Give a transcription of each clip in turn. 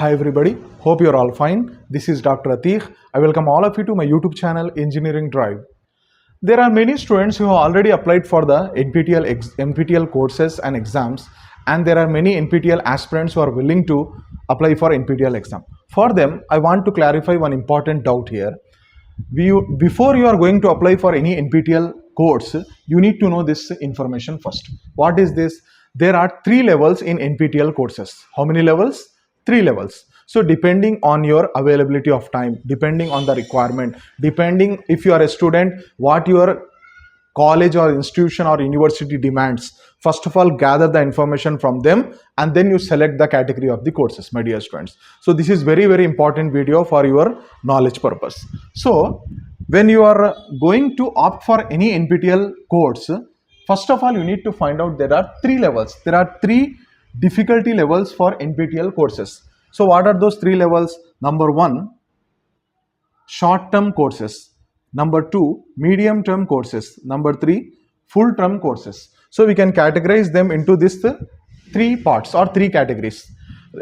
Hi everybody, hope you're all fine. This is Dr. ATEEQ. I welcome all of you to my YouTube channel Engineering Drive. There are many students who have already applied for the NPTEL courses and exams, and there are many NPTEL aspirants who are willing to apply for NPTEL exam. For them, I want to clarify one important doubt here. Before you are going to apply for any NPTEL course, you need to know this information first. What is this? There are 3 levels in NPTEL courses. How many levels? 3 levels. So depending on your availability of time, depending on the requirement, depending if you are a student, what your college or institution or university demands, first of all gather the information from them and then you select the category of the courses, my dear students. So this is very important video for your knowledge purpose. So when you are going to opt for any NPTEL course, first of all you need to find out there are 3 levels. There are 3 difficulty levels for NPTEL courses. So what are those 3 levels? Number 1, short-term courses. Number 2, medium-term courses. Number 3, full-term courses. So we can categorize them into these 3 parts or 3 categories.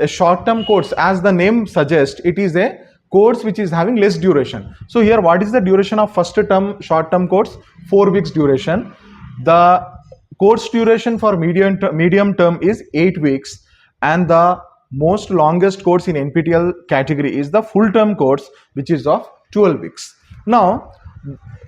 A short-term course, as the name suggests, it is a course which is having less duration. So here what is the duration of first term short-term course? 4 weeks duration. The course duration for medium term is 8 weeks, and the most longest course in NPTEL category is the full term course, which is of 12 weeks. Now,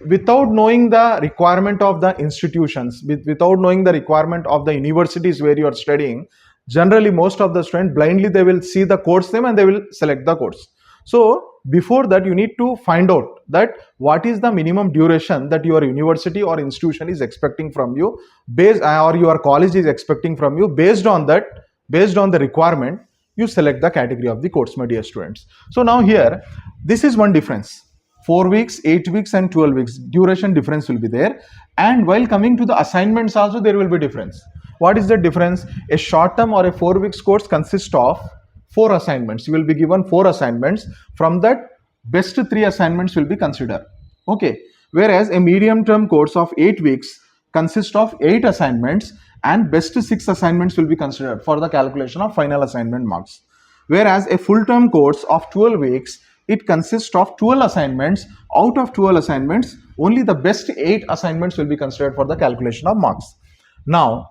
without knowing the requirement of the institutions, without knowing the requirement of the universities where you are studying, generally most of the students blindly they will see the course name and they will select the course. So before that you need to find out that what is the minimum duration that your university or institution is expecting from you, or your college is expecting from you. Based on that, based on the requirement, you select the category of the course, my dear students. So now here, this is one difference. 4 weeks, 8 weeks and 12 weeks duration difference will be there. And while coming to the assignments also, there will be difference. What is the difference? A short term or a 4 weeks course consists of 4 assignments. You will be given 4 assignments. From that, best 3 assignments will be considered. Okay. Whereas a medium term course of 8 weeks consists of 8 assignments and best 6 assignments will be considered for the calculation of final assignment marks. Whereas a full term course of 12 weeks, it consists of 12 assignments. Out of 12 assignments, only the best 8 assignments will be considered for the calculation of marks. Now,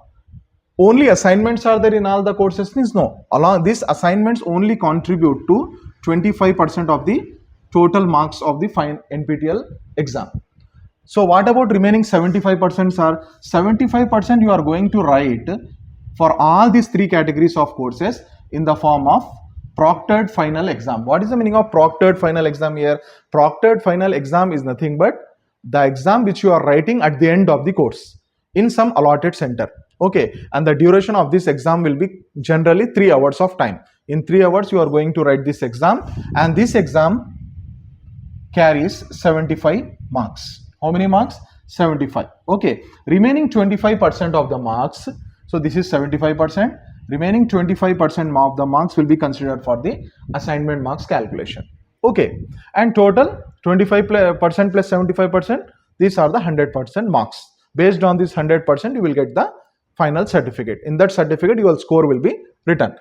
only assignments are there in all the courses? Means no. Along these assignments only contribute to 25% of the total marks of the NPTEL exam. So what about remaining 75%? Are 75% you are going to write for all these 3 categories of courses in the form of proctored final exam. What is the meaning of proctored final exam here? Proctored final exam is nothing but the exam which you are writing at the end of the course in some allotted center. Okay, and the duration of this exam will be generally 3 hours of time. In 3 hours you are going to write this exam, and this exam carries 75 marks. How many marks? 75. Okay, remaining 25% of the marks, so this is 75%, remaining 25% of the marks will be considered for the assignment marks calculation. Okay, and total 25% plus 75%, these are the 100% marks. Based on this 100%, you will get the final certificate. In that certificate, your score will be written.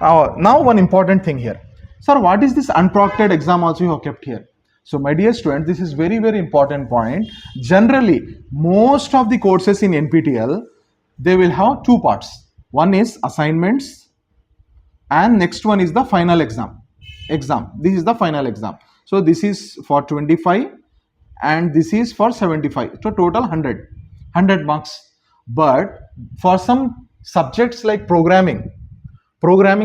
Now one important thing here. Sir, what is this unproctored exam also you have kept here? So my dear students, this is very important point. Generally, most of the courses in NPTEL, they will have 2 parts. One is assignments and next one is the final exam. This is the final exam. So this is for 25 and this is for 75. So total 100 marks. But for some subjects like programming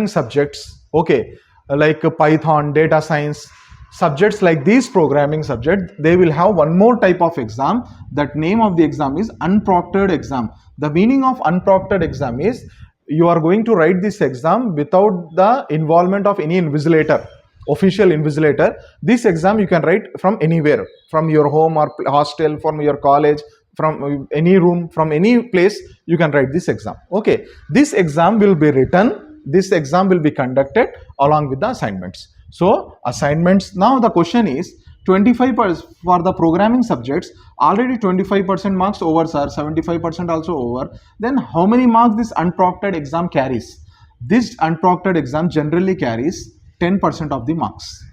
subjects, okay, like Python, data science, subjects like these programming subjects, they will have one more type of exam. That name of the exam is unproctored exam. The meaning of unproctored exam is you are going to write this exam without the involvement of any invigilator, official invigilator. This exam you can write from anywhere, from your home or hostel, from your college, from any room, from any place, you can write this exam. Okay, this exam will be written, this exam will be conducted along with the assignments. So assignments, now the question is 25% for the programming subjects, already 25% marks over, sir, 75% also over. Then how many marks this unproctored exam carries? This unproctored exam generally carries 10% of the marks.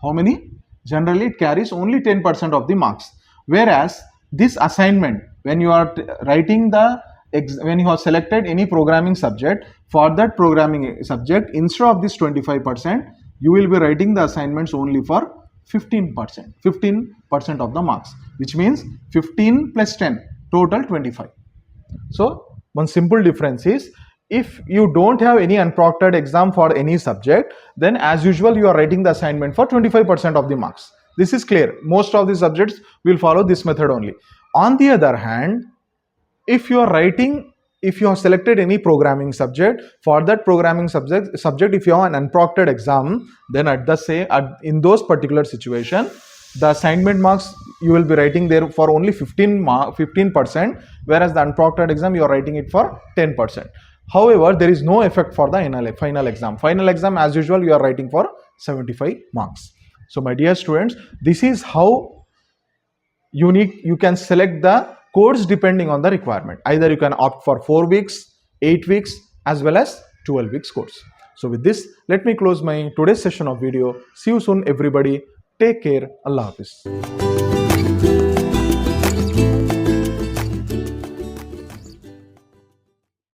How many? Generally it carries only 10% of the marks. Whereas this assignment, when you are writing the when you have selected any programming subject, for that programming subject, instead of this 25%, you will be writing the assignments only for 15% of the marks, which means 15 plus 10, total 25. So one simple difference is, if you don't have any unproctored exam for any subject, then as usual you are writing the assignment for 25% of the marks. This is clear. Most of the subjects will follow this method only. On the other hand, if you have selected any programming subject, for that programming subject if you have an unproctored exam, then in those particular situation, the assignment marks you will be writing there for only 15%, whereas the unproctored exam you are writing it for 10%. However, there is no effect for the final exam. Final exam, as usual, you are writing for 75 marks. So my dear students, this is how you can select the course depending on the requirement. Either you can opt for 4 weeks, 8 weeks, as well as 12 weeks course. So with this, let me close my today's session of video. See you soon, everybody. Take care. Allah Hafiz.